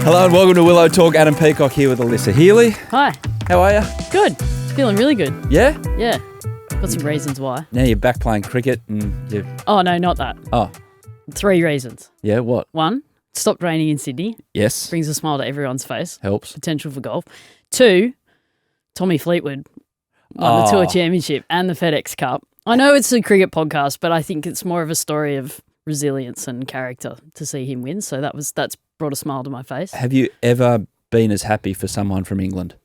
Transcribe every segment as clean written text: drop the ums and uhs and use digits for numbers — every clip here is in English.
Hello and welcome to Willow Talk. Adam Peacock here with Alyssa Healy. Hi. How are you? Good. Feeling really good. Yeah? Yeah. Got some reasons why. Now you're back playing cricket and you... Oh, no, not that. Oh. 3 reasons. Yeah, what? 1, it stopped raining in Sydney. Yes. Brings a smile to everyone's face. Helps. Potential for golf. 2, Tommy Fleetwood won the Tour Championship and the FedEx Cup. I know it's a cricket podcast, but I think it's more of a story of resilience and character to see him win. So that's brought a smile to my face. Have you ever been as happy for someone from England?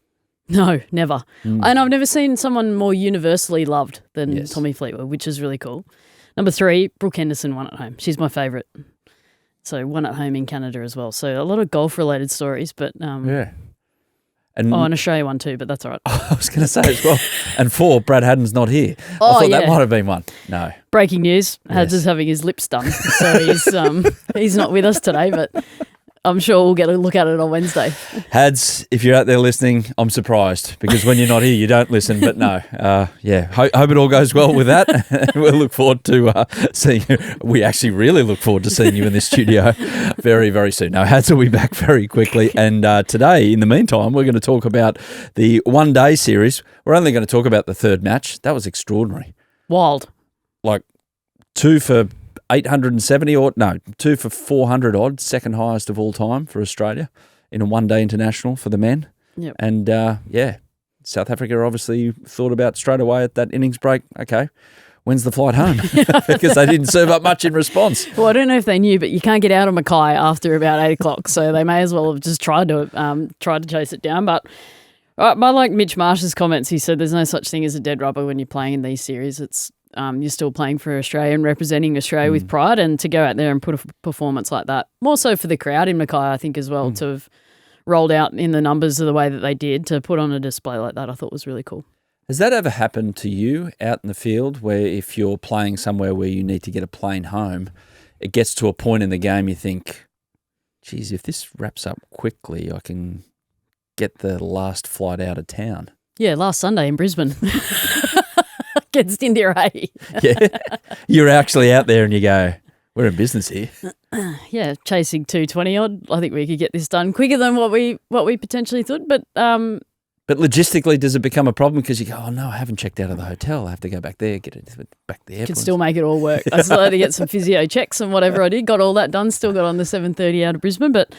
No, never. And I've never seen someone more universally loved than Tommy Fleetwood, which is really cool. Number 3, Brooke Henderson won at home. She's my favourite. So won at home in Canada as well. So a lot of golf-related stories, but Yeah. And an Australia one too, but that's all right. I was going to say as well. And 4, Brad Haddin's not here. I thought that might have been one. No. Breaking news, Hads is having his lips done. So he's not with us today, but I'm sure we'll get a look at it on Wednesday. Hads, if you're out there listening, I'm surprised because when you're not here, you don't listen. But no, hope it all goes well with that. We'll look forward to seeing you. We actually really look forward to seeing you in the studio very, very soon. Now, Hads will be back very quickly. And today, in the meantime, we're going to talk about the one-day series. We're only going to talk about the third match. That was extraordinary. Wild. Like 2 for 870 or 2 for 400 odd, second highest of all time for Australia in a one-day international for the men. Yep. And South Africa obviously thought about straight away at that innings break, okay, when's the flight home? Because they didn't serve up much in response. Well, I don't know if they knew, but you can't get out of Mackay after about 8 o'clock, so they may as well have just tried to chase it down. But I like Mitch Marsh's comments. He said there's no such thing as a dead rubber when you're playing in these series. It's you're still playing for Australia and representing Australia with pride, and to go out there and put a performance like that, more so for the crowd in Mackay, I think as well, to have rolled out in the numbers of the way that they did, to put on a display like that, I thought was really cool. Has that ever happened to you out in the field where if you're playing somewhere where you need to get a plane home, it gets to a point in the game you think, geez, if this wraps up quickly, I can get the last flight out of town? Yeah, last Sunday in Brisbane. Against India A. Yeah, you're actually out there and you go, we're in business here. Yeah, chasing 220 odd. I think we could get this done quicker than what we potentially thought. But logistically, does it become a problem because you go, oh no, I haven't checked out of the hotel. I have to go back there, get it back there. Could still make it all work. I still had to get some physio checks and whatever I did. Got all that done. Still got on the 7:30 out of Brisbane. But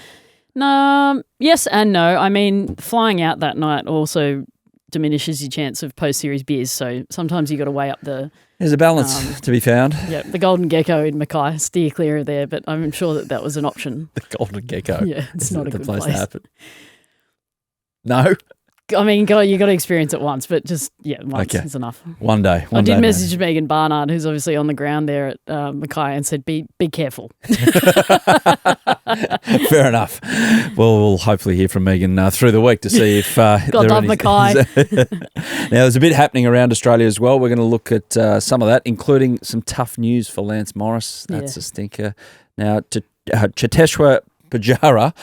no, yes and no. I mean, flying out that night also diminishes your chance of post-series beers. So sometimes you got to weigh up the... There's a balance to be found. Yeah, the Golden Gecko in Mackay, steer clear of there, but I'm sure that was an option. The Golden Gecko. Yeah, it's not a good place to happen. No? I mean, you got to experience it once, but just, once is enough. One day. I did message Megan Barnard, who's obviously on the ground there at Mackay, and said, be careful. Fair enough. Well, we'll hopefully hear from Megan through the week to see if... God love Mackay. Now, there's a bit happening around Australia as well. We're going to look at some of that, including some tough news for Lance Morris. That's a stinker. Now, Cheteshwar Pujara...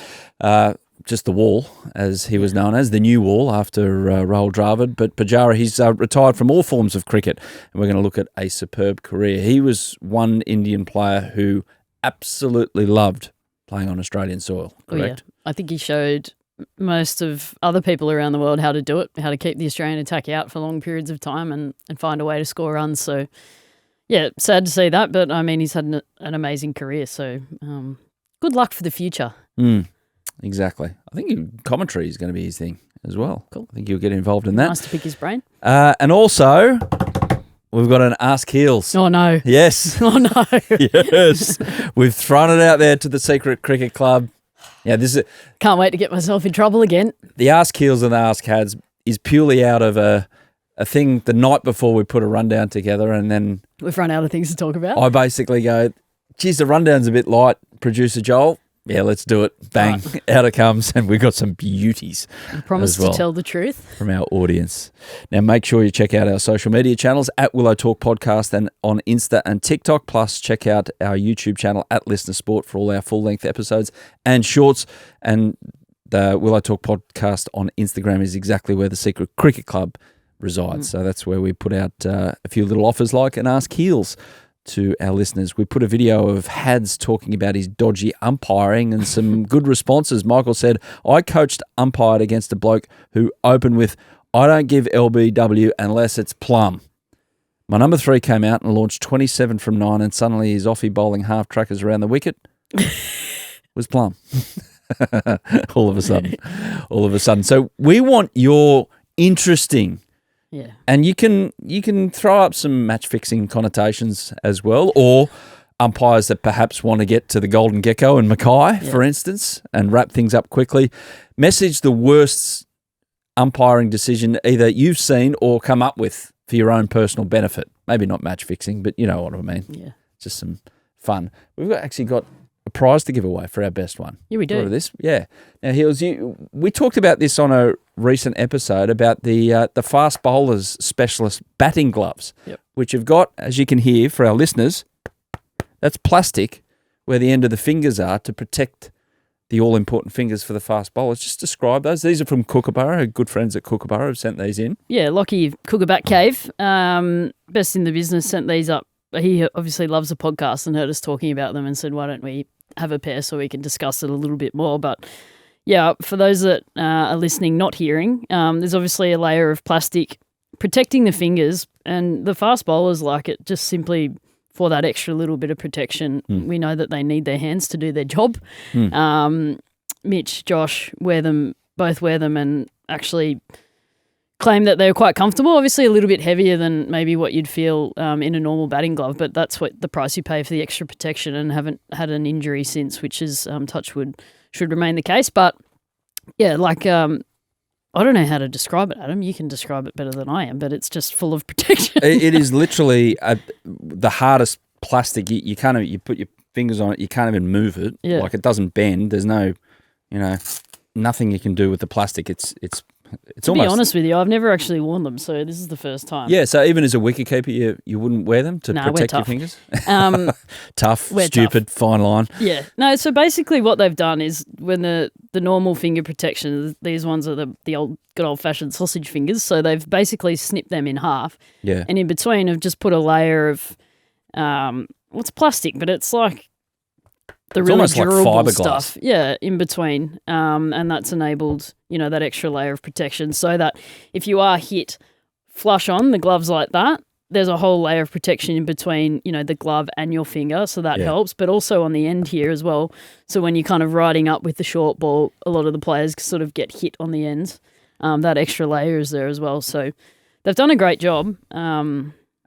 just the wall, as he was known as, the new wall after Rahul Dravid. But Pujara, he's retired from all forms of cricket, and we're going to look at a superb career. He was one Indian player who absolutely loved playing on Australian soil, correct? Oh, yeah. I think he showed most of other people around the world how to do it, how to keep the Australian attack out for long periods of time and find a way to score runs. So, yeah, sad to see that, but, I mean, he's had an amazing career. So, good luck for the future. Exactly. I think commentary is going to be his thing as well. Cool. I think you'll get involved in that. Nice to pick his brain. And also, we've got an Ask Heels. Oh, no. Yes. Oh, no. Yes. We've thrown it out there to the Secret Cricket Club. Yeah, this is... Can't wait to get myself in trouble again. The Ask Heels and the Ask Hads is purely out of a thing the night before we put a rundown together, and then... We've run out of things to talk about. I basically go, geez, the rundown's a bit light, producer Joel. Yeah, let's do it. Bang. Right. Out it comes, and we've got some beauties. I promise to tell the truth. From our audience. Now, make sure you check out our social media channels at Willow Talk Podcast and on Insta and TikTok. Plus, check out our YouTube channel at Listener Sport for all our full-length episodes and shorts. And the Willow Talk Podcast on Instagram is exactly where the Secret Cricket Club resides. So that's where we put out a few little offers like an Ask Heels to our listeners. We put a video of Hads talking about his dodgy umpiring and some good responses. Michael said, I coached umpired against a bloke who opened with, I don't give LBW unless it's plum. My number 3 came out and launched 27 from 9 and suddenly his offie bowling half trackers around the wicket was plum. All of a sudden. So we want your interesting. Yeah. And you can throw up some match fixing connotations as well, or umpires that perhaps want to get to the Golden Gecko and Mackay, for instance, and wrap things up quickly. Message the worst umpiring decision either you've seen or come up with for your own personal benefit. Maybe not match fixing, but you know what I mean. Yeah. Just some fun. We've actually got a prize to give away for our best one. Yeah, we do. Remember this? Yeah. Now, Hills, we talked about this on a recent episode about the fast bowlers specialist batting gloves, which have got, as you can hear for our listeners, that's plastic where the end of the fingers are to protect the all-important fingers for the fast bowlers. Just describe those. These are from Kookaburra. Good friends at Kookaburra have sent these in. Yeah, Lockie Kookabat Cave, best in the business, sent these up. He obviously loves the podcast and heard us talking about them and said, why don't we have a pair so we can discuss it a little bit more. But yeah, for those that are listening, not hearing, there's obviously a layer of plastic protecting the fingers, and the fast bowlers like it just simply for that extra little bit of protection. We know that they need their hands to do their job. Mitch, Josh both wear them and actually claim that they're quite comfortable. Obviously a little bit heavier than maybe what you'd feel in a normal batting glove, but that's what the price you pay for the extra protection, and haven't had an injury since, which is touch wood, should remain the case. But yeah, like I don't know how to describe it, Adam. You can describe it better than I am, but it's just full of protection. It is literally the hardest plastic. You can't. You put your fingers on it, you can't even move it. Yeah. Like it doesn't bend. There's no, nothing you can do with the plastic. It's to almost. be honest with you, I've never actually worn them, so this is the first time. Yeah, so even as a wicketkeeper, you wouldn't wear them to protect your fingers? Tough, stupid, fine line. Yeah. No, so basically what they've done is when the normal finger protection, these ones are the old good old-fashioned sausage fingers, so they've basically snipped them in half. Yeah. And in between have just put a layer of, it's plastic, but it's like the it's really almost durable like fiberglass stuff. Yeah, in between. And that's enabled, that extra layer of protection so that if you are hit flush on the gloves like that, there's a whole layer of protection in between, the glove and your finger, so that helps, but also on the end here as well. So when you're kind of riding up with the short ball, a lot of the players sort of get hit on the ends. That extra layer is there as well. So they've done a great job.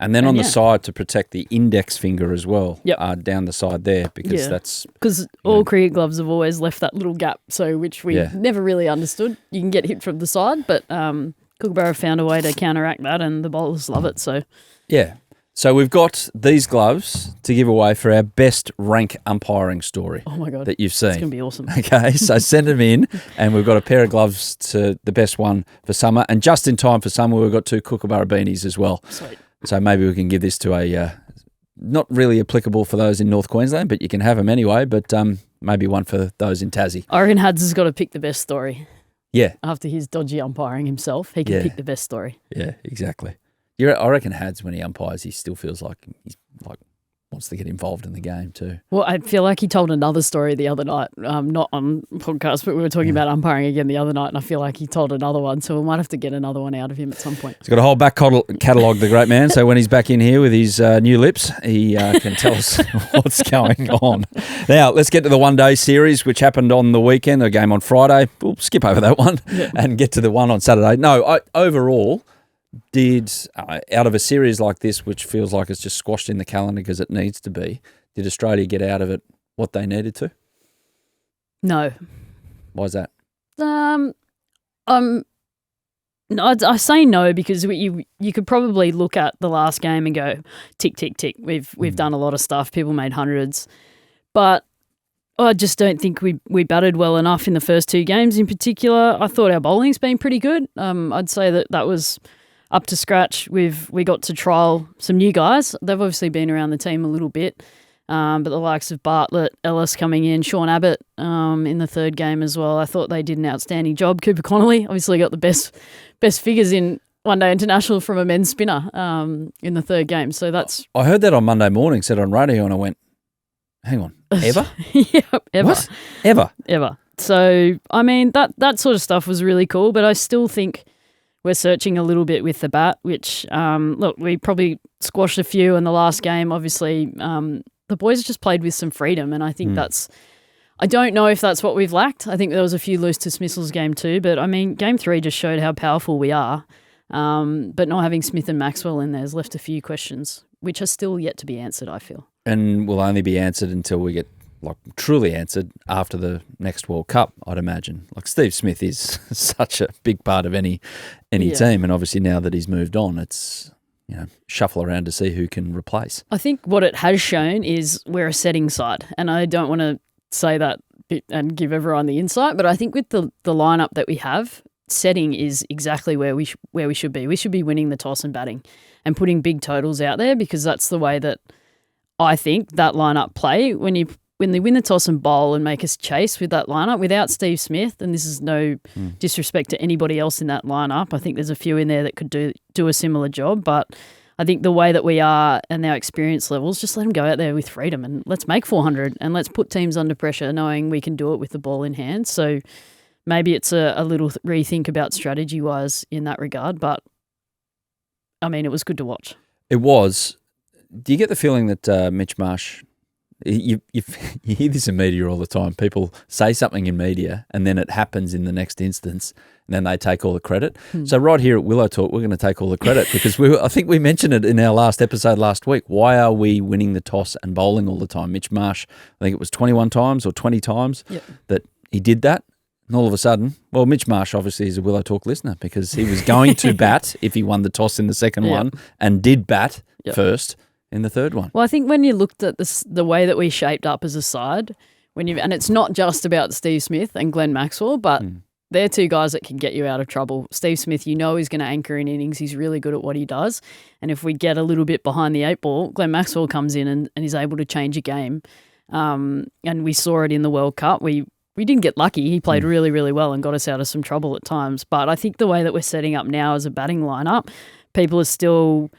And then on the side to protect the index finger as well, down the side there, because that's... Because all cricket gloves have always left that little gap, which we never really understood. You can get hit from the side, but Kookaburra found a way to counteract that, and the bowlers love it. So yeah. So we've got these gloves to give away for our best rank umpiring story. Oh my God. That you've seen. It's going to be awesome. Okay, so send them in, and we've got a pair of gloves to the best one for summer. And just in time for summer, we've got 2 Kookaburra beanies as well. Sweet. So maybe we can give this to a, not really applicable for those in North Queensland, but you can have them anyway, but maybe one for those in Tassie. I reckon Hads has got to pick the best story. Yeah. After his dodgy umpiring himself, he can pick the best story. Yeah, exactly. I reckon Hads, when he umpires, he still feels like he's wants to get involved in the game too. Well, I feel like he told another story the other night, not on podcast, but we were talking about umpiring again the other night, and I feel like he told another one, so we might have to get another one out of him at some point. He's got a whole back catalogue, the great man, so when he's back in here with his new lips, he can tell us what's going on. Now, let's get to the one-day series, which happened on the weekend, a game on Friday. We'll skip over that one and get to the one on Saturday. No, overall... out of a series like this, which feels like it's just squashed in the calendar because it needs to be, did Australia get out of it what they needed to? No. Why is that? No, I say no because you could probably look at the last game and go tick tick tick. We've done a lot of stuff. People made hundreds, but I just don't think we batted well enough in the first 2 games. In particular, I thought our bowling's been pretty good. I'd say that was up to scratch. We got to trial some new guys. They've obviously been around the team a little bit, but the likes of Bartlett, Ellis coming in, Sean Abbott in the 3rd game as well. I thought they did an outstanding job. Cooper Connolly obviously got the best figures in one-day international from a men's spinner in the third game. So that's... I heard that on Monday morning, said on radio, and I went, hang on, ever? Yep, ever. What? Ever? So, I mean, that sort of stuff was really cool, but I still think we're searching a little bit with the bat, which, look, we probably squashed a few in the last game. Obviously, the boys just played with some freedom, and I think I don't know if that's what we've lacked. I think there was a few loose dismissals game 2, but, I mean, game 3 just showed how powerful we are, but not having Smith and Maxwell in there has left a few questions, which are still yet to be answered, I feel. And will only be answered until we get truly answered after the next World Cup, I'd imagine. Like Steve Smith is such a big part of any team, and obviously now that he's moved on, it's shuffle around to see who can replace. I think what it has shown is we're a setting side, and I don't want to say that and give everyone the insight, but I think with the lineup that we have, setting is exactly where we should be. We should be winning the toss and batting and putting big totals out there, because that's the way that I think that lineup play. When they win the toss and bowl and make us chase with that lineup, without Steve Smith, and this is no disrespect to anybody else in that lineup, I think there's a few in there that could do a similar job, but I think the way that we are and our experience levels, just let them go out there with freedom and let's make 400 and let's put teams under pressure knowing we can do it with the ball in hand. So maybe it's a little rethink about strategy-wise in that regard, but, I mean, it was good to watch. It was. Do you get the feeling that Mitch Marsh... You hear this in media all the time. People say something in media and then it happens in the next instance and then they take all the credit. So right here at Willow Talk, we're going to take all the credit because I think we mentioned it in our last episode last week. Why are we winning the toss and bowling all the time? Mitch Marsh, I think it was 21 times or 20 times that he did that. And all of a sudden, well, Mitch Marsh obviously is a Willow Talk listener because he was going to bat if he won the toss in the second one and did bat first in the third one. Well, I think when you looked at the way that we shaped up as a side, and it's not just about Steve Smith and Glenn Maxwell, but they're two guys that can get you out of trouble. Steve Smith, he's going to anchor in innings. He's really good at what he does. And if we get a little bit behind the 8 ball, Glenn Maxwell comes in and is able to change a game. And we saw it in the World Cup. We didn't get lucky. He played really, really well and got us out of some trouble at times. But I think the way that we're setting up now as a batting lineup, people are still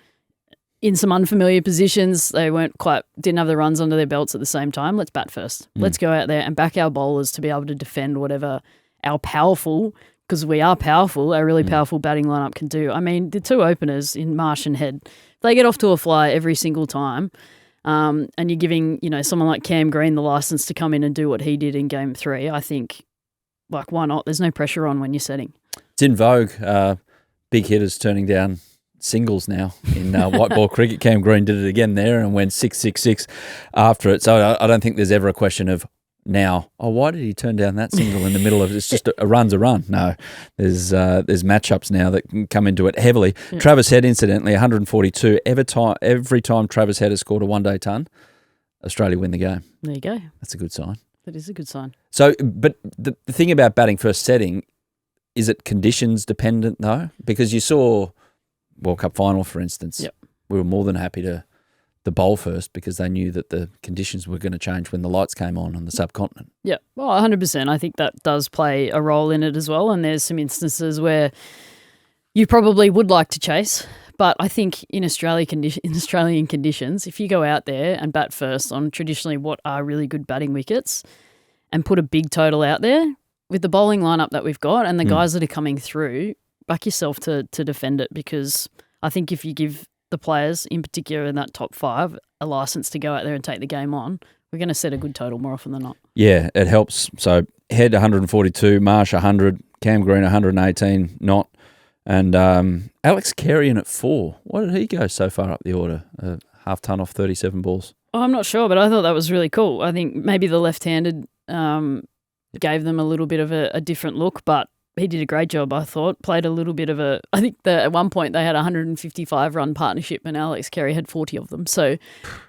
in some unfamiliar positions. They didn't have the runs under their belts at the same time. Let's bat first. Let's go out there and back our bowlers to be able to defend whatever our powerful, because we are powerful, our really powerful batting lineup can do. I mean, the two openers in Marsh and Head, they get off to a fly every single time. And you're giving, someone like Cam Green the license to come in and do what he did in game 3. I think, why not? There's no pressure on when you're setting. It's in vogue. Big hitters turning down singles now in white ball cricket. Cam Green did it again there and went 6-6-6 after it. So I don't think there's ever a question of now, why did he turn down that single in the middle of it? It's just a run's a run. No, there's matchups now that can come into it heavily. Yeah. Travis Head, incidentally, 142. Every time Travis Head has scored a one-day ton, Australia win the game. There you go. That's a good sign. That is a good sign. So, but the thing about batting first setting, is it conditions dependent though? Because you saw World Cup final, for instance. Yep. We were more than happy to bowl first because they knew that the conditions were going to change when the lights came on the subcontinent. Yeah, well, 100%. I think that does play a role in it as well. And there's some instances where you probably would like to chase, but I think in Australian conditions, if you go out there and bat first on traditionally what are really good batting wickets and put a big total out there with the bowling lineup that we've got and the guys that are coming through, back yourself to defend it, because I think if you give the players, in particular in that top 5, a license to go out there and take the game on, we're going to set a good total more often than not. Yeah, it helps. So Head 142, Marsh 100, Cam Green 118, not. And Alex Carey in at 4. What did he go so far up the order? Half ton off 37 balls. Oh, I'm not sure, but I thought that was really cool. I think maybe the left-handed gave them a little bit of a different look, but he did a great job, I thought. Played a little bit of I think at one point they had a 155-run partnership and Alex Carey had 40 of them. So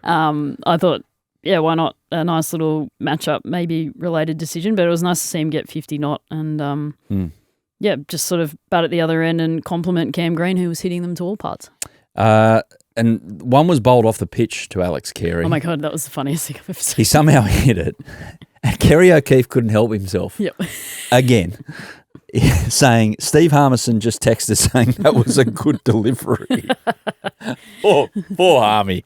I thought, yeah, why not? A nice little matchup, maybe related decision, but it was nice to see him get 50 not. And, just sort of bat at the other end and compliment Cam Green, who was hitting them to all parts. And one was bowled off the pitch to Alex Carey. Oh, my God, that was the funniest thing I've ever seen. He somehow hit it. And Kerry O'Keefe couldn't help himself. Yep. Again. saying, Steve Harmison just texted saying that was a good delivery. Poor Harmy.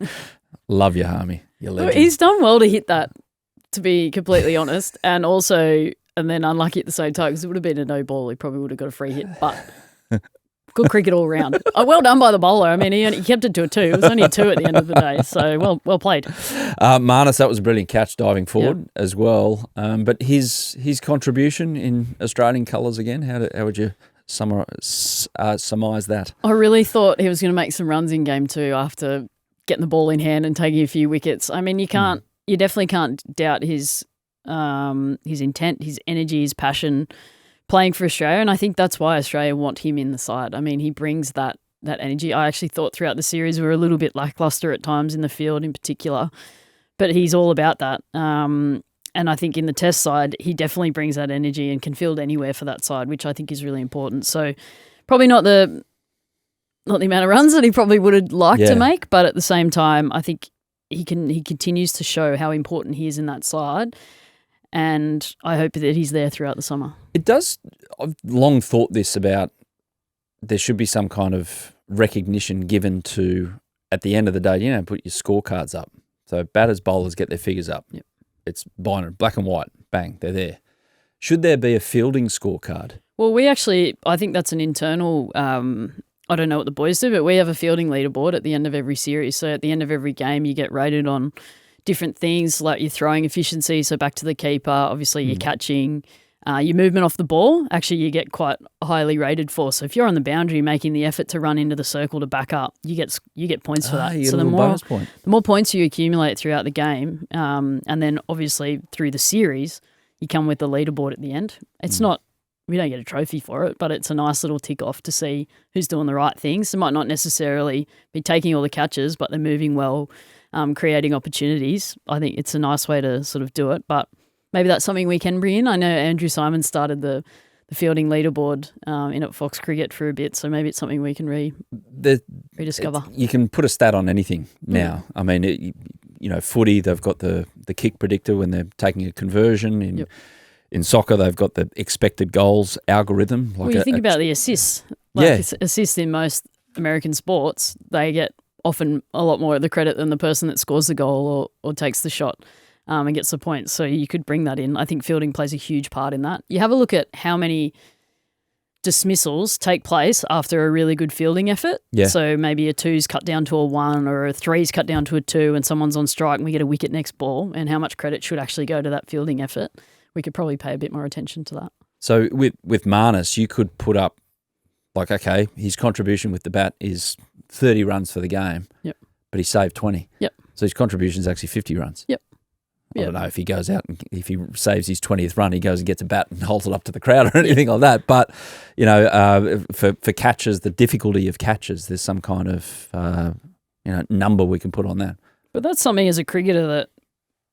Love you, Harmy. You're legend. He's done well to hit that, to be completely honest, and then unlucky at the same time because it would have been a no ball. He probably would have got a free hit, but good cricket all round. Well done by the bowler. I mean, he kept it to a 2. It was only a 2 at the end of the day, so well played. Marnus, that was a brilliant catch diving forward as well. But his contribution in Australian colours again, how would you surmise that? I really thought he was going to make some runs in game 2 after getting the ball in hand and taking a few wickets. I mean, you definitely can't doubt his intent, his energy, his passion playing for Australia, and I think that's why Australia want him in the side. I mean, he brings that energy. I actually thought throughout the series we were a little bit lacklustre at times in the field in particular, but he's all about that. And I think in the Test side, he definitely brings that energy and can field anywhere for that side, which I think is really important. So probably not the amount of runs that he probably would have liked to make, but at the same time, I think he continues to show how important he is in that side. And I hope that he's there throughout the summer. It does. I've long thought this about there should be some kind of recognition given to, at the end of the day, put your scorecards up. So batters, bowlers get their figures up. Yep. It's binary, black and white, bang, they're there. Should there be a fielding scorecard? Well, I think that's an internal, I don't know what the boys do, but we have a fielding leaderboard at the end of every series. So at the end of every game, you get rated on different things like your throwing efficiency, so back to the keeper, obviously your catching, your movement off the ball, actually you get quite highly rated for. So if you're on the boundary making the effort to run into the circle to back up, you get points for that. So the more points you accumulate throughout the game, and then obviously through the series, you come with the leaderboard at the end. It's not, we don't get a trophy for it, but it's a nice little tick off to see who's doing the right things. They might not necessarily be taking all the catches, but they're moving well, creating opportunities. I think it's a nice way to sort of do it, but maybe that's something we can bring in. I know Andrew Simon started the fielding leaderboard in at Fox Cricket for a bit, so maybe it's something we can rediscover. You can put a stat on anything now. I mean, footy, they've got the kick predictor when they're taking a conversion. In soccer, they've got the expected goals algorithm. Like you think about the assists. Assists in most American sports, they get often a lot more of the credit than the person that scores the goal or takes the shot and gets the points. So you could bring that in. I think fielding plays a huge part in that. You have a look at how many dismissals take place after a really good fielding effort. Yeah. So maybe a 2's cut down to a 1 or a 3's cut down to a 2 and someone's on strike and we get a wicket next ball, and how much credit should actually go to that fielding effort. We could probably pay a bit more attention to that. So with Marnus, you could put up, like, okay, his contribution with the bat is 30 runs for the game, but he saved 20. Yep. So his contribution is actually 50 runs. Yep. I don't know if he goes out and if he saves his 20th run, he goes and gets a bat and holds it up to the crowd or anything like that. But, for catches, the difficulty of catches, there's some kind of, number we can put on that. But that's something as a cricketer that,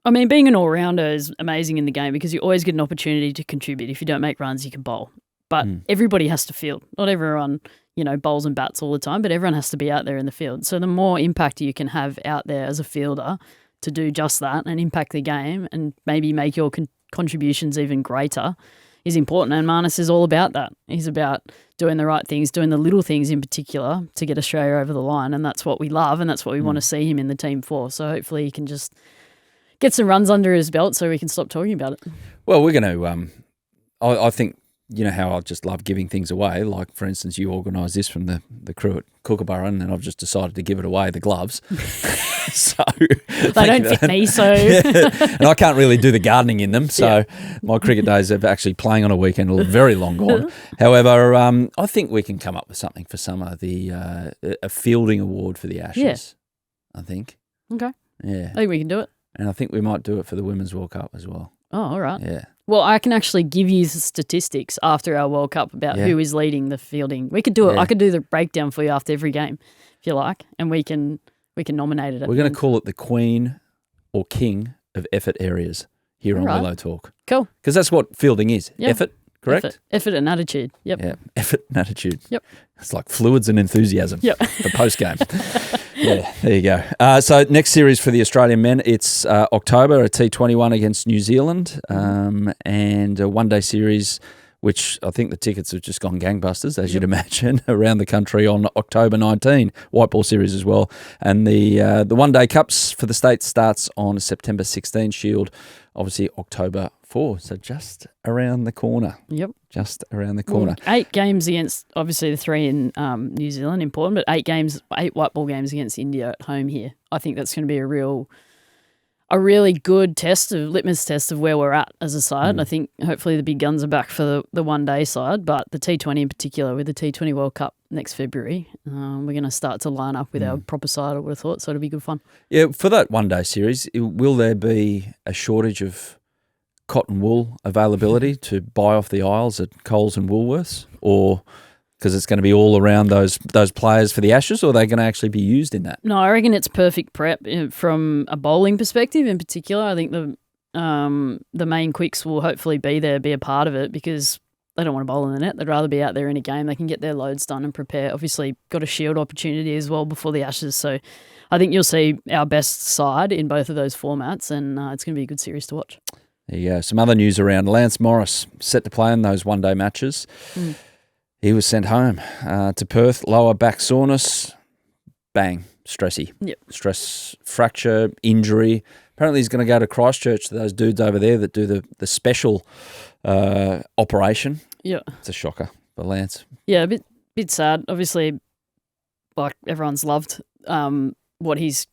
I mean, being an all-rounder is amazing in the game because you always get an opportunity to contribute. If you don't make runs, you can bowl. But everybody has to field. Not everyone, bowls and bats all the time, but everyone has to be out there in the field. So the more impact you can have out there as a fielder to do just that and impact the game and maybe make your contributions even greater is important. And Marnus is all about that. He's about doing the right things, doing the little things in particular to get Australia over the line. And that's what we love and that's what we want to see him in the team for. So hopefully he can just get some runs under his belt so we can stop talking about it. Well, we're going to, I think, how I just love giving things away. Like, for instance, you organised this from the crew at Kookaburra and then I've just decided to give it away, the gloves. So they don't fit me, so. And I can't really do the gardening in them. So my cricket days of actually playing on a weekend are very long gone. However, I think we can come up with something for summer, a fielding award for the Ashes, I think. Okay. Yeah. I think we can do it. And I think we might do it for the Women's World Cup as well. Oh, all right. Yeah. Well, I can actually give you the statistics after our World Cup about who is leading the fielding. We could do it. I could do the breakdown for you after every game, if you like, and we can nominate it. We're going to call it the Queen or King of effort areas here on Willow Talk. Cool. Because that's what fielding is. Yeah. Effort, correct? Effort and attitude. Yep. Yeah, effort and attitude. Yep. It's like fluids and enthusiasm. Yep. For post-game. Yeah, there you go. So next series for the Australian men, it's October, a T21 against New Zealand, and a one-day series which I think the tickets have just gone gangbusters, as you'd imagine, around the country on October 19, White Ball Series as well. And the one-day cups for the States starts on September 16, Shield, obviously October 4, so just around the corner. Yep. Just around the corner. 8 games against, obviously the 3 in New Zealand, important, but 8 white ball games against India at home here. I think that's going to be a really good litmus test of where we're at as a side. I think hopefully the big guns are back for the one-day side, but the T20 in particular, with the T20 World Cup next February, we're going to start to line up with our proper side, I would have thought, so it'll be good fun. Yeah, for that one-day series, will there be a shortage of cotton wool availability to buy off the aisles at Coles and Woolworths, or because it's going to be all around those players for the Ashes, or are they going to actually be used in that? No, I reckon it's perfect prep from a bowling perspective in particular. I think the main quicks will hopefully be a part of it, because they don't want to bowl in the net. They'd rather be out there in a game. They can get their loads done and prepare. Obviously, got a Shield opportunity as well before the Ashes, so I think you'll see our best side in both of those formats, and it's going to be a good series to watch. There you go. Some other news around Lance Morris, set to play in those one-day matches. He was sent home to Perth, lower back soreness, bang, stressy. Yep. Stress fracture, injury. Apparently he's going to go to Christchurch to those dudes over there that do the special operation. Yeah. It's a shocker for Lance. Yeah, a bit sad. Obviously, like, everyone's loved what he's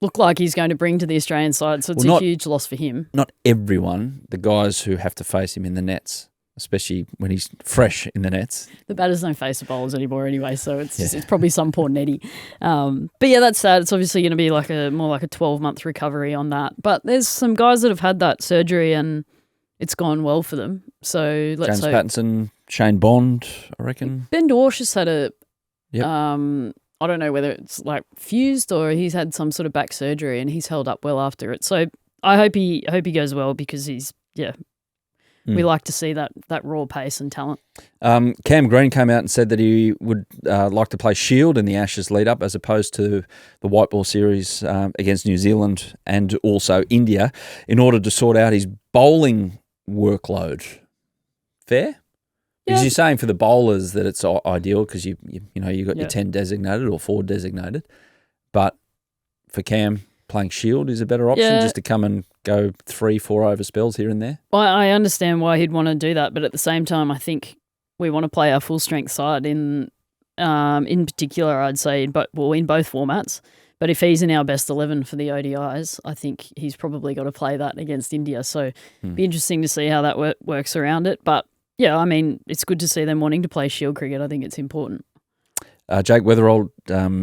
looked like he's going to bring to the Australian side, so it's a huge loss for him. Not everyone, the guys who have to face him in the nets, especially when he's fresh in the nets. The batters don't face the bowlers anymore anyway, so it's probably some poor netty. But yeah, that's sad. It's obviously going to be more like a 12-month recovery on that. But there's some guys that have had that surgery and it's gone well for them. So let's James hope. Pattinson, Shane Bond, I reckon. Ben Dorsch has had a Yep. I don't know whether it's like fused or he's had some sort of back surgery and he's held up well after it. So I hope he goes well, because we like to see that raw pace and talent. Cam Green came out and said that he would like to play Shield in the Ashes lead up, as opposed to the White Ball Series against New Zealand and also India, in order to sort out his bowling workload. Fair? Because you're saying for the bowlers that it's ideal, because you got your 10 designated or 4 designated, but for Cam, playing Shield is a better option, just to come and go 3-4 over spells here and there. Well, I understand why he'd want to do that, but at the same time, I think we want to play our full strength side in particular. I'd say, in both formats. But if he's in our best 11 for the ODIs, I think he's probably got to play that against India. So it'd be interesting to see how that works around it. But yeah, I mean, it's good to see them wanting to play Shield cricket. I think it's important. Jake Weatherald,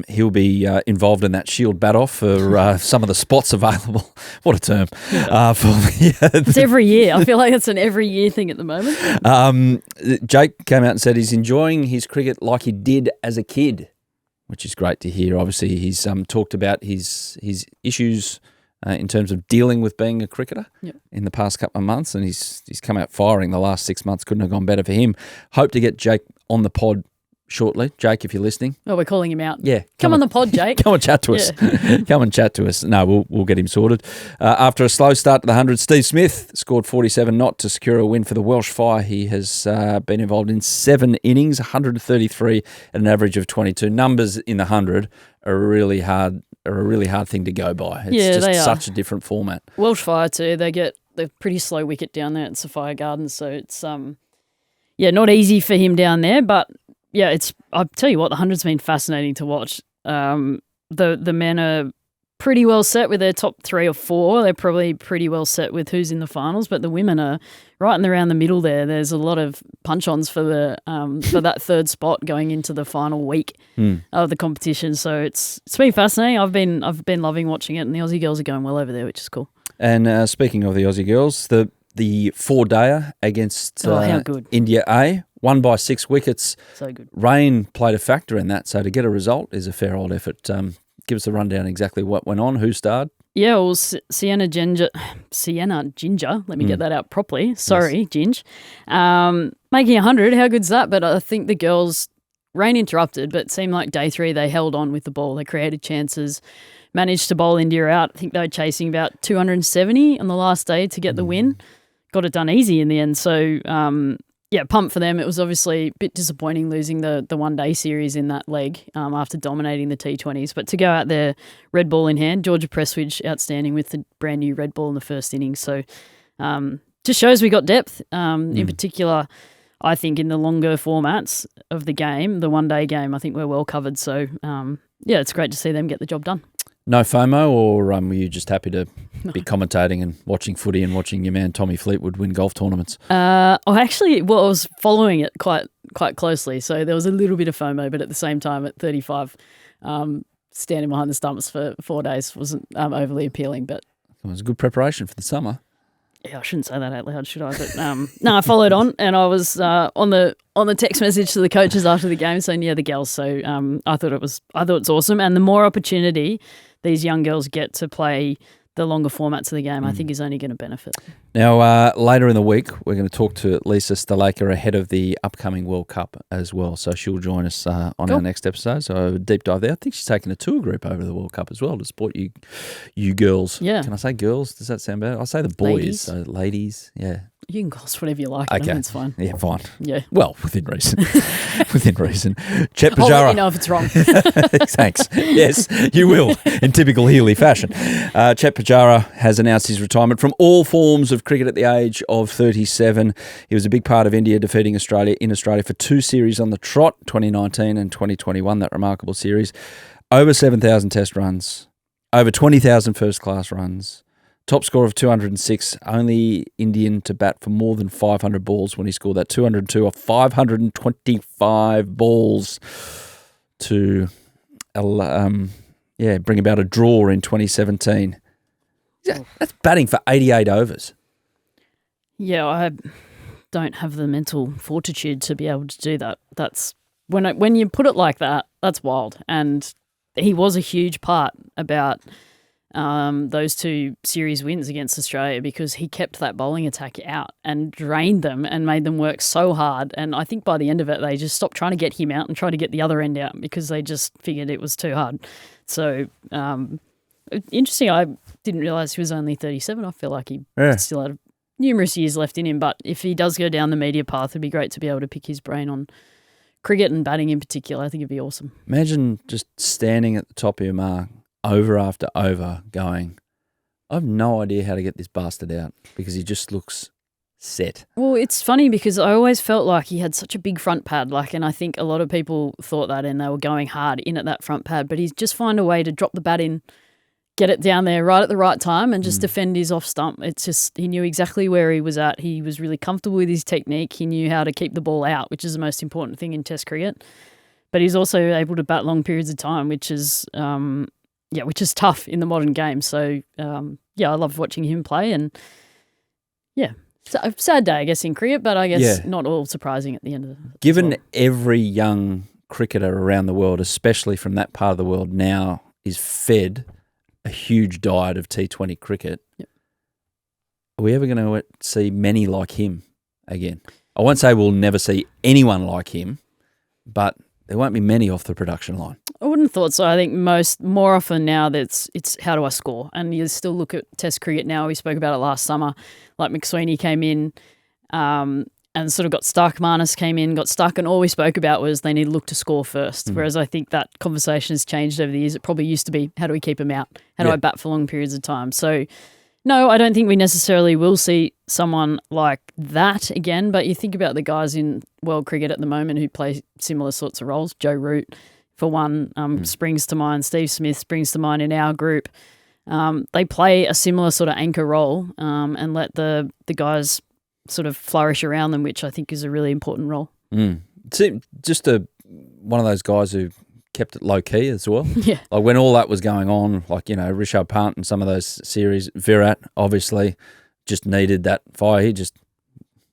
he'll be involved in that Shield bat-off for some of the spots available. What a term. It's every year. I feel like it's an every year thing at the moment. Jake came out and said he's enjoying his cricket like he did as a kid, which is great to hear. Obviously, he's talked about his issues in terms of dealing with being a cricketer in the past couple of months, and he's come out firing. The last 6 months couldn't have gone better for him. Hope to get Jake on the pod shortly. Jake, if you're listening. Oh, we're calling him out. Yeah. Come on the pod, Jake. Come and chat to us. Come and chat to us. No, we'll get him sorted. After a slow start to the 100, Steve Smith scored 47 not to secure a win for the Welsh Fire. He has been involved in 7 innings, 133 at an average of 22. Numbers in the 100 are a really hard thing to go by. It's just such a different format. Welsh Fire too. They get the pretty slow wicket down there at Sophia Gardens, so it's not easy for him down there, but yeah, I'll tell you what, the 100's been fascinating to watch. The men are pretty well set with their top 3 or 4. They're probably pretty well set with who's in the finals, but the women are right in around the middle there. There's a lot of punch-ons for for that 3rd spot going into the final week of the competition. So it's been fascinating. I've been loving watching it, and the Aussie girls are going well over there, which is cool. And speaking of the Aussie girls, the 4-dayer against India A, won by 6 wickets. So good. Rain played a factor in that, so to get a result is a fair old effort. Give us a rundown exactly what went on, who starred. Yeah, well, Sienna Ginger, let me get that out properly. Sorry, yes. Ginge. Making 100, how good's that? But I think the girls, rain interrupted, but it seemed like day 3 they held on with the ball. They created chances, managed to bowl India out. I think they were chasing about 270 on the last day to get the win. Got it done easy in the end. So, pumped for them. It was obviously a bit disappointing losing the one-day series in that leg after dominating the T20s. But to go out there, red ball in hand, Georgia Prestwich outstanding with the brand new red ball in the first innings. So just shows we got depth. In particular, I think in the longer formats of the game, the one-day game, I think we're well covered. So, it's great to see them get the job done. No FOMO, or were you just happy to be commentating and watching footy and watching your man Tommy Fleetwood win golf tournaments? I was following it quite closely, so there was a little bit of FOMO, but at the same time, at 35, standing behind the stumps for 4 days wasn't overly appealing. But it was a good preparation for the summer. Yeah, I shouldn't say that out loud, should I? But no, I followed on, and I was on the text message to the coaches after the game saying, "Yeah, the girls." So I thought it's awesome, and the more opportunity these young girls get to play the longer formats of the game, I think is only going to benefit. Now, later in the week, we're going to talk to Lisa Sthalekar ahead of the upcoming World Cup as well. So she'll join us on our next episode. So a deep dive there. I think she's taking a tour group over to the World Cup as well to support you girls. Yeah. Can I say girls? Does that sound bad? I'll say the boys. Ladies. So ladies, yeah. You can call us whatever you like. Okay. It's fine. Yeah, fine. Yeah. Well, within reason. Within reason. Chet Pujara. I'll let you know if it's wrong. Thanks. Yes, you will, in typical Healy fashion. Chet Pujara has announced his retirement from all forms of cricket at the age of 37. He was a big part of India defeating Australia in Australia for 2 series on the trot, 2019 and 2021, that remarkable series. Over 7,000 test runs, over 20,000 first-class runs. Top score of 206, only Indian to bat for more than 500 balls when he scored that 202 off 525 balls to bring about a draw in 2017. That's batting for 88 overs. Yeah, I don't have the mental fortitude to be able to do that. That's when you put it like that, that's wild. And he was a huge part about those 2 series wins against Australia because he kept that bowling attack out and drained them and made them work so hard. And I think by the end of it, they just stopped trying to get him out and tried to get the other end out because they just figured it was too hard. So interesting. I didn't realise he was only 37. I feel like he still had numerous years left in him. But if he does go down the media path, it'd be great to be able to pick his brain on cricket and batting in particular. I think it'd be awesome. Imagine just standing at the top of your mark, over after over, going, I have no idea how to get this bastard out because he just looks set. Well, it's funny because I always felt like he had such a big front pad, and I think a lot of people thought that and they were going hard in at that front pad, but he's just find a way to drop the bat in, get it down there right at the right time and just defend his off stump. It's just, he knew exactly where he was at. He was really comfortable with his technique. He knew how to keep the ball out, which is the most important thing in Test cricket. But he's also able to bat long periods of time, which is tough in the modern game. So, I love watching him play and, sad day, I guess, in cricket, but I guess not all surprising at the end of it. Given every young cricketer around the world, especially from that part of the world now, is fed a huge diet of T20 cricket, are we ever going to see many like him again? I won't say we'll never see anyone like him, but there won't be many off the production line. I wouldn't have thought so. I think more often now it's how do I score? And you still look at Test cricket now. We spoke about it last summer. Like McSweeney came in and sort of got stuck. Marnus came in, got stuck, and all we spoke about was they need to look to score first. Whereas I think that conversation has changed over the years. It probably used to be how do we keep them out? How do I bat for long periods of time? So no, I don't think we necessarily will see someone like that again. But you think about the guys in world cricket at the moment who play similar sorts of roles. Joe Root, for one, springs to mind. Steve Smith springs to mind in our group. They play a similar sort of anchor role and let the guys sort of flourish around them, which I think is a really important role. Just one of those guys who kept it low key as well. Yeah. Like when all that was going on, Rishabh Pant and some of those series, Virat obviously just needed that fire. He just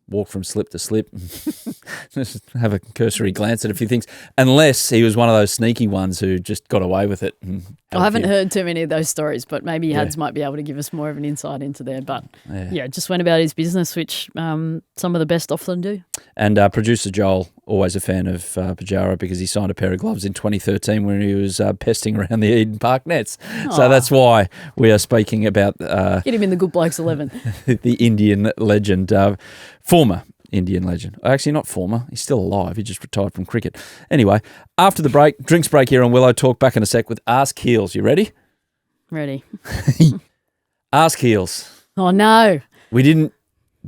walk from slip to slip, just have a cursory glance at a few things, unless he was one of those sneaky ones who just got away with it. I haven't heard too many of those stories, but maybe Hads might be able to give us more of an insight into there. But just went about his business, which some of the best often do. And producer Joel, always a fan of Pujara because he signed a pair of gloves in 2013 when he was pesting around the Eden Park nets. So that's why we are speaking about... Get him in the Good Blokes 11. The Indian legend. Former Indian legend. Actually, not former. He's still alive. He just retired from cricket. Anyway, after the break, drinks break here on Willow Talk. Back in a sec with Ask Heels. You ready? Ready. Ask Heels. Oh, no. We didn't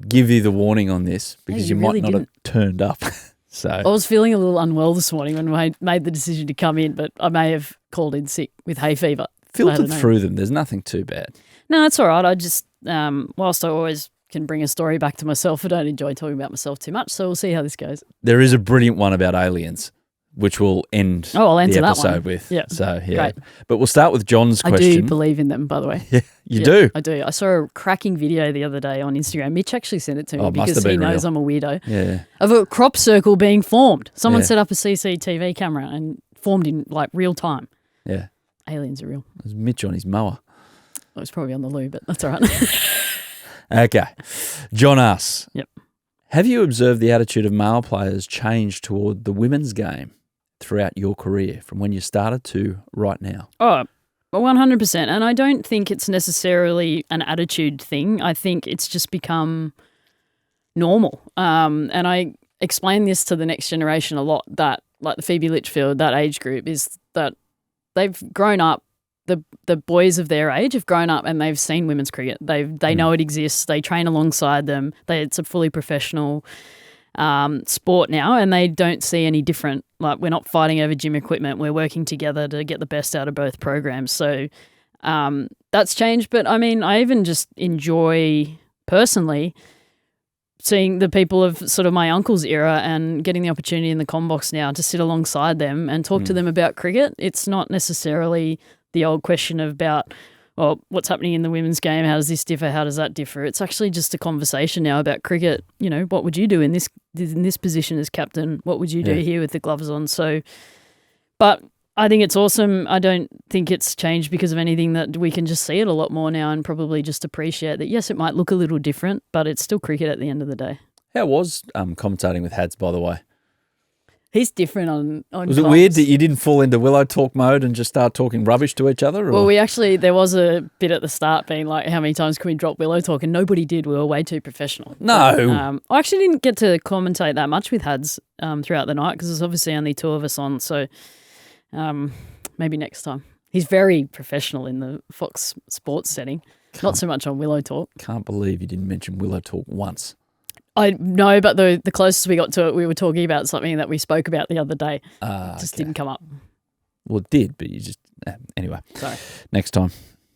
give you the warning on this because you you really might not didn't. have turned up. So I was feeling a little unwell this morning when I made the decision to come in, but I may have called in sick with hay fever. filtered through them. There's nothing too bad. No, it's all right. I just, whilst I always can bring a story back to myself, I don't enjoy talking about myself too much. So we'll see how this goes. There is a brilliant one about aliens, which we'll end I'll answer the that one. episode with. Yeah. So, yeah. Great. But we'll start with John's question. I do believe in them, by the way. Yeah, you do? I do. I saw a cracking video the other day on Instagram. Mitch actually sent it to me Oh, must because have he been knows real. I'm a weirdo. Yeah. Of a crop circle being formed. Someone Yeah. set up a CCTV camera and formed in like real time. Yeah. Aliens are real. There's Mitch on his mower. It was probably on the loo, but that's all right. Okay. John asks, Yep. have you observed the attitude of male players change toward the women's game throughout your career, from when you started to right now? Oh, 100%. And I don't think it's necessarily an attitude thing. I think it's just become normal. And I explain this to the next generation a lot, that like the Phoebe Litchfield, that age group, is that they've grown up, the boys of their age have grown up and they've seen women's cricket. They know it exists. They train alongside them. It's a fully professional sport now, and they don't see any different. Like, we're not fighting over gym equipment. We're working together to get the best out of both programs. So that's changed. But I mean, I even just enjoy personally seeing the people of sort of my uncle's era and getting the opportunity in the Combox now to sit alongside them and talk to them about cricket. It's not necessarily the old question about, well, what's happening in the women's game? How does this differ? How does that differ? It's actually just a conversation now about cricket. You know, what would you do in this position as captain? What would you do here with the gloves on? So, but I think it's awesome. I don't think it's changed because of anything. That we can just see it a lot more now and probably just appreciate that, yes, it might look a little different, but it's still cricket at the end of the day. How was commentating with Hads, by the way? He's different on Was it comms. weird that you didn't fall into Willow Talk mode and just start talking rubbish to each other? Or? Well, there was a bit at the start being like, how many times can we drop Willow Talk? And nobody did. We were way too professional. No. I actually didn't get to commentate that much with Hads throughout the night because there's obviously only two of us on. So maybe next time. He's very professional in the Fox Sports setting, not so much on Willow Talk. Can't believe you didn't mention Willow Talk once. I know, but the closest we got to it, we were talking about something that we spoke about the other day. Just didn't come up. Well, it did, but you just... anyway, Sorry. Next time.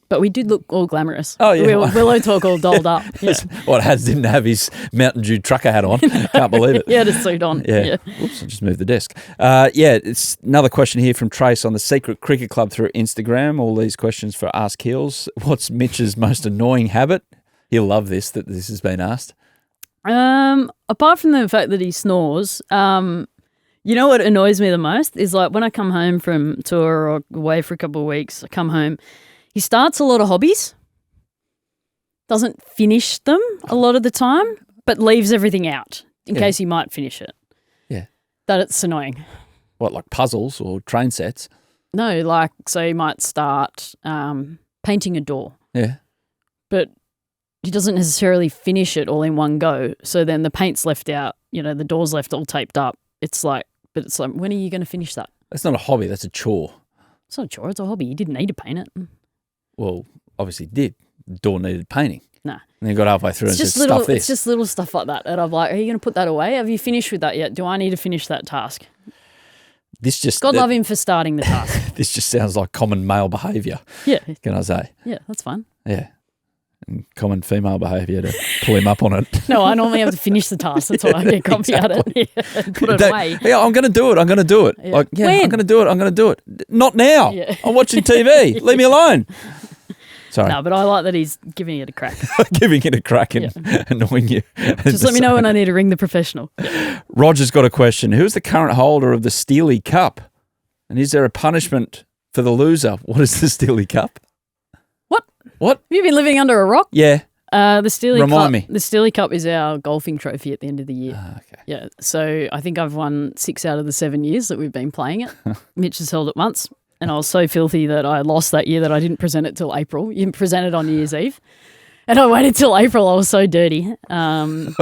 But we did look all glamorous. Oh, yeah. We were Willow Talk all dolled up. Yeah. What, Hads didn't have his Mountain Dew trucker hat on. Can't believe it. He had a suit on. Yeah. Oops, I just moved the desk. It's another question here from Trace on the Secret Cricket Club through Instagram. All these questions for Ask Heels. What's Mitch's most annoying habit? He'll love this, that this has been asked. Apart from the fact that he snores, you know what annoys me the most is like when I come home from tour or away for a couple of weeks, I come home, he starts a lot of hobbies, doesn't finish them a lot of the time, but leaves everything out in case he might finish it. Yeah. That it's annoying. What, like puzzles or train sets? No, like, so he might start painting a door. Yeah. But he doesn't necessarily finish it all in one go. So then the paint's left out, the door's left all taped up. It's like, when are you going to finish that? That's not a hobby, that's a chore. It's not a chore, it's a hobby. You didn't need to paint it. Well, obviously it did. The door needed painting. Nah. And then got halfway through and said, stuff this. It's just little stuff like that. And I'm like, are you going to put that away? Have you finished with that yet? Do I need to finish that task? God love him for starting the task. This just sounds like common male behaviour. Yeah. Can I say? Yeah, that's fine. Yeah. And common female behaviour to pull him up on it. No, I normally have to finish the task. That's why I get grumpy at it. Yeah, and put it away. Yeah, I'm going to do it. I'm going to do it. Yeah. Like, yeah, When? I'm going to do it. I'm going to do it. Not now. Yeah. I'm watching TV. Leave me alone. Sorry. No, but I like that he's giving it a crack. Giving it a crack and annoying you. Just let me know when I need to ring the professional. Roger's got a question. Who's the current holder of the Steely Cup? And is there a punishment for the loser? What is the Steely Cup? What? Have you been living under a rock? Yeah. The Steely Cup. Remind me. The Steely Cup is our golfing trophy at the end of the year. Okay. Yeah. So I think I've won 6 out of the 7 years that we've been playing it. Mitch has held it once. And I was so filthy that I lost that year that I didn't present it till April. You present it on New Year's Eve. And I waited till April. I was so dirty. So I'm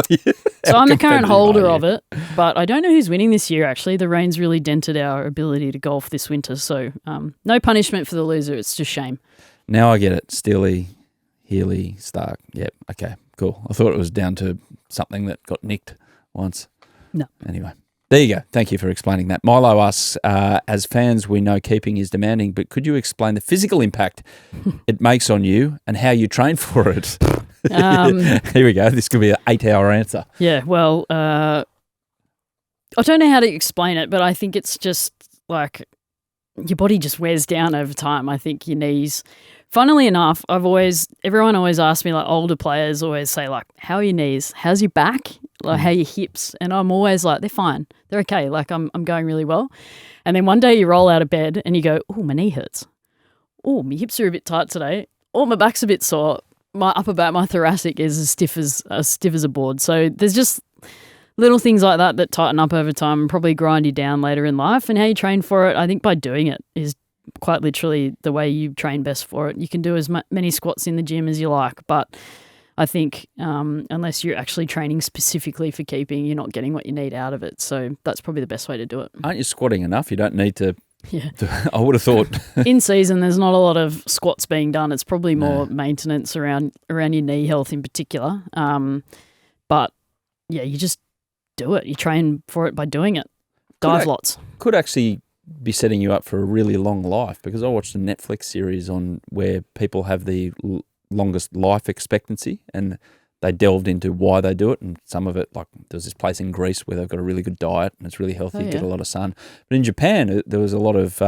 the current holder of it, but I don't know who's winning this year, actually. The rain's really dented our ability to golf this winter. So no punishment for the loser. It's just shame. Now I get it. Healy, Starc. Yep. Okay, cool. I thought it was down to something that got nicked once. No. Anyway. There you go. Thank you for explaining that. Milo asks, as fans, we know keeping is demanding, but could you explain the physical impact it makes on you and how you train for it? Here we go. This could be an 8-hour answer. Yeah, well, I don't know how to explain it, but I think it's just like your body just wears down over time. I think your knees, funnily enough, everyone always asks me, like older players always say like, how are your knees? How's your back? Like how are your hips? And I'm always like, they're fine. They're okay. Like I'm going really well. And then one day you roll out of bed and you go, oh, my knee hurts. Oh, my hips are a bit tight today. Oh, my back's a bit sore. My upper back, my thoracic is as stiff as a board. So there's just little things like that tighten up over time and probably grind you down later in life. And how you train for it, I think by doing it is quite literally the way you train best for it. You can do as many squats in the gym as you like, but I think unless you're actually training specifically for keeping, you're not getting what you need out of it. So that's probably the best way to do it. Aren't you squatting enough? You don't need to. Yeah. I would have thought. In season, there's not a lot of squats being done. It's probably more maintenance around your knee health in particular. But yeah, you just do it. You train for it by doing it. Dive lots. Could actually be setting you up for a really long life, because I watched a Netflix series on where people have the longest life expectancy, and they delved into why they do it, and some of it, like there's this place in Greece where they've got a really good diet and it's really healthy, get a lot of sun. But in Japan, there was a lot of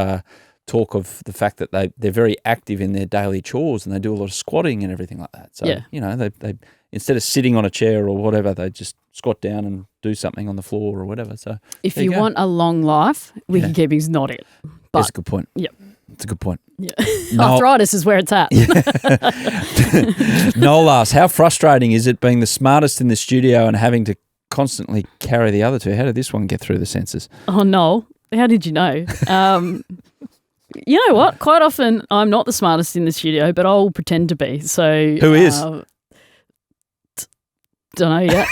talk of the fact that they're very active in their daily chores and they do a lot of squatting and everything like that. So, you know, they instead of sitting on a chair or whatever, they just squat down and do something on the floor or whatever. So if you want a long life, wicketkeeping's not it. But, that's a good point. Yep. It's a good point. Yeah. Arthritis is where it's at. Noel asks, how frustrating is it being the smartest in the studio and having to constantly carry the other two? How did this one get through the sensors? Oh, Noel, how did you know? You know what? Quite often I'm not the smartest in the studio, but I'll pretend to be. So who is? Don't know yet.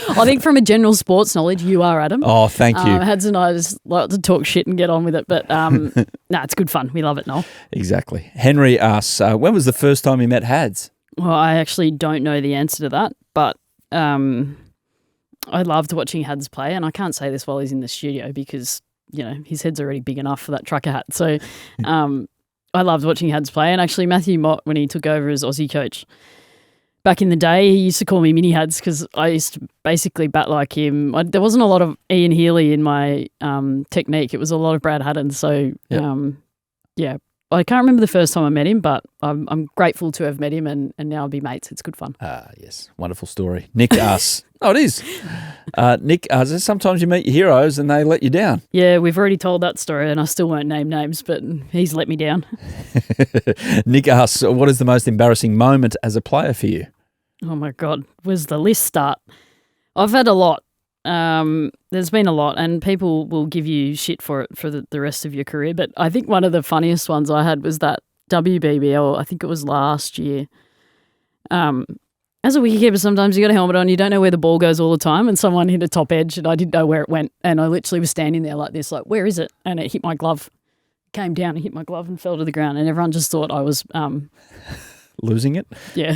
I think from a general sports knowledge, you are, Adam. Oh, thank you. Hads and I just like to talk shit and get on with it. But it's good fun. We love it, Noel. Exactly. Henry asks, when was the first time you met Hads? Well, I actually don't know the answer to that, but I loved watching Hads play, and I can't say this while he's in the studio because, you know, his head's already big enough for that trucker hat. So I loved watching Hads play, and actually Matthew Mott, when he took over as Aussie coach, back in the day, he used to call me Mini Hads because I used to basically bat like him. There wasn't a lot of Ian Healy in my technique. It was a lot of Brad Haddon. So, I can't remember the first time I met him, but I'm grateful to have met him and now I'll be mates. It's good fun. Yes. Wonderful story. Nick asks, it is. Nick asks, sometimes you meet your heroes and they let you down. Yeah, we've already told that story and I still won't name names, but he's let me down. Nick asks, what is the most embarrassing moment as a player for you? Oh my God, where's the list start? I've had a lot. There's been a lot, and people will give you shit for it for the rest of your career. But I think one of the funniest ones I had was that WBBL, I think it was last year. As a wicketkeeper, sometimes you got a helmet on, you don't know where the ball goes all the time, and someone hit a top edge and I didn't know where it went. And I literally was standing there like this, like, where is it? And it hit my glove, came down and hit my glove and fell to the ground. And everyone just thought I was... losing it? Yeah,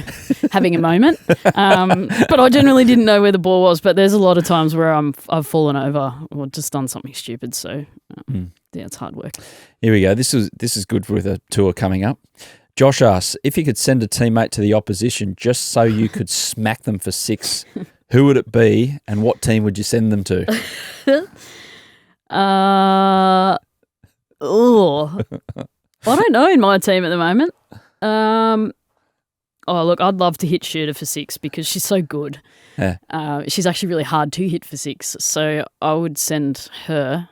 having a moment. But I generally didn't know where the ball was. But there's a lot of times where I've fallen over or just done something stupid. So, it's hard work. Here we go. This is good with a tour coming up. Josh asks, if you could send a teammate to the opposition just so you could smack them for 6, who would it be and what team would you send them to? I don't know in my team at the moment. Oh, look, I'd love to hit Shooter for 6 because she's so good. Yeah. She's actually really hard to hit for 6. So I would send her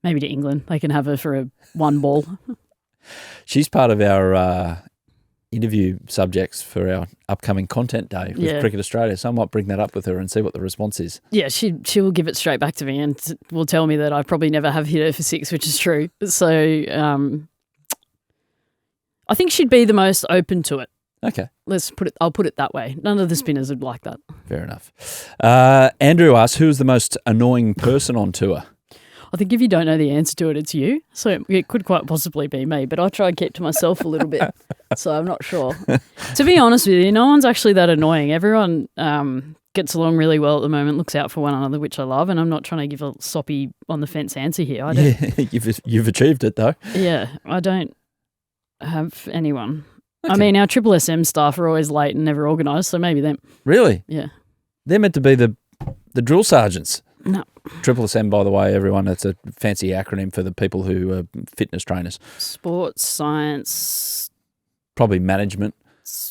maybe to England. They can have her for a 1 ball. She's part of our interview subjects for our upcoming content day with Cricket Australia. So I might bring that up with her and see what the response is. Yeah, she will give it straight back to me and will tell me that I probably never have hit her for 6, which is true. So I think she'd be the most open to it. Okay. I'll put it that way. None of the spinners would like that. Fair enough. Andrew asks, who's the most annoying person on tour? I think if you don't know the answer to it, it's you. So it could quite possibly be me, but I try and keep to myself a little bit. So I'm not sure. To be honest with you, no one's actually that annoying. Everyone gets along really well at the moment, looks out for one another, which I love, and I'm not trying to give a soppy on the fence answer here. You've achieved it though. Yeah, I don't have anyone. Okay. I mean, our Triple SM staff are always late and never organised, so maybe them. Really? Yeah. They're meant to be the drill sergeants. No. Triple SM, by the way, everyone, it's a fancy acronym for the people who are fitness trainers. Sports science. Probably management,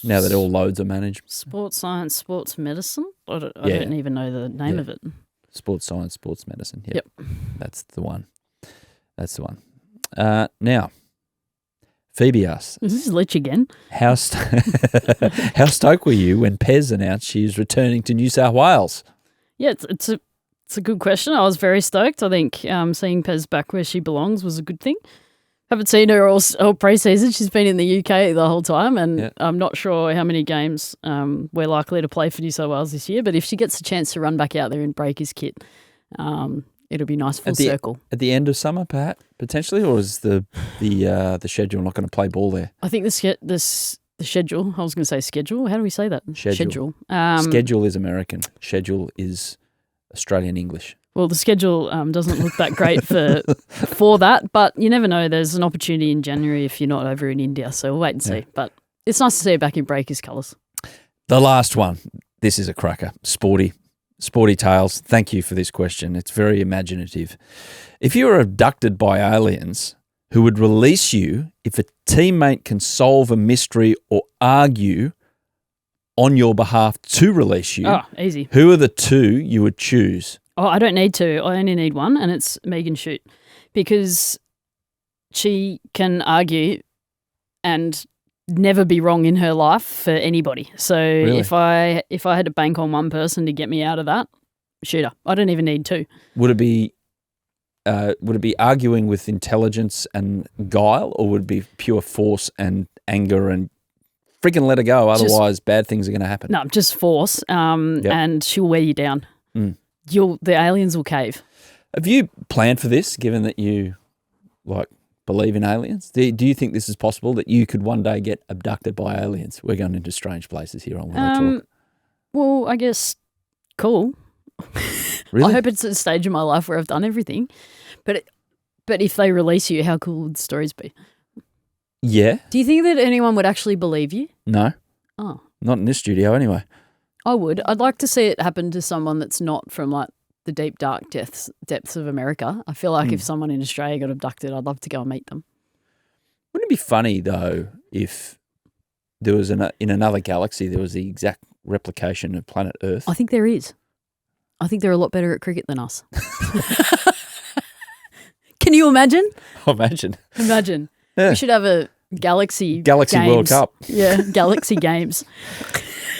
now that all loads are managed. Sports science, sports medicine? I don't even know the name of it. Sports science, sports medicine. Yep. That's the one. Now, Phoebe asks. Is this Lich again? How stoked were you when Pez announced she is returning to New South Wales? Yeah, it's a good question. I was very stoked. I think seeing Pez back where she belongs was a good thing. Haven't seen her all pre-season. She's been in the UK the whole time, and I'm not sure how many games we're likely to play for New South Wales this year. But if she gets a chance to run back out there and break his kit, it'll be nice full circle. At the end of summer, perhaps, potentially, or is the schedule not going to play ball there? I think the schedule. I was going to say schedule. How do we say that? Schedule. Schedule is American. Schedule is Australian English. Well, the schedule doesn't look that great for that, but you never know. There's an opportunity in January if you're not over in India, so we'll wait and see. But it's nice to see her back in Breakers colours. The last one. This is a cracker. Sporty Tales. Thank you for this question. It's very imaginative. If you were abducted by aliens who would release you if a teammate can solve a mystery or argue on your behalf to release you, easy. Who are the two you would choose? Oh, I don't need two. I only need one, and it's Megan Shute, because she can argue and never be wrong in her life for anybody. So really? if I had to bank on one person to get me out of that, shoot her. I don't even need two. Would it be arguing with intelligence and guile, or would it be pure force and anger and freaking let her go? Otherwise, bad things are going to happen. No, just force, and she'll wear you down. Mm. The aliens will cave. Have you planned for this, given that you believe in aliens? Do you think this is possible, that you could one day get abducted by aliens? We're going into strange places here on Willow Talk. Well, I guess cool. Really? I hope it's at a stage in my life where I've done everything. But if they release you, how cool would the stories be? Yeah. Do you think that anyone would actually believe you? No. Oh. Not in this studio anyway. I would. I'd like to see it happen to someone that's not from the deep, dark depths of America. I feel like if someone in Australia got abducted, I'd love to go and meet them. Wouldn't it be funny, though, if there was in another galaxy there was the exact replication of planet Earth? I think there is. I think they're a lot better at cricket than us. Can you imagine? Imagine. Yeah. We should have a Galaxy games. World Cup. Yeah, Galaxy Games.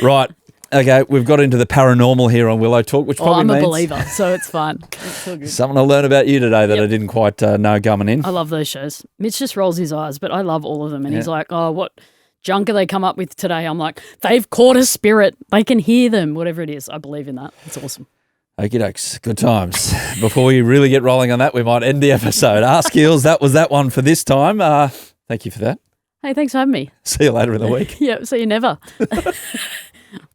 Right. Okay, we've got into the paranormal here on Willow Talk, which probably means... I'm a believer, so it's fine. It's all good. Something I learned about you today that I didn't quite know coming in. I love those shows. Mitch just rolls his eyes, but I love all of them. And he's like, oh, what junk are they come up with today? I'm like, they've caught a spirit. They can hear them, whatever it is. I believe in that. It's awesome. Okie dokes. Good times. Before we really get rolling on that, we might end the episode. Ask Heels, that was that one for this time. Thank you for that. Hey, thanks for having me. See you later in the week. Yeah, see you never.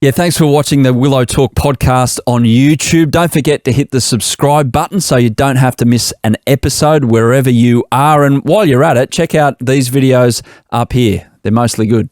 Yeah, thanks for watching the Willow Talk podcast on YouTube. Don't forget to hit the subscribe button so you don't have to miss an episode wherever you are. And while you're at it, check out these videos up here. They're mostly good.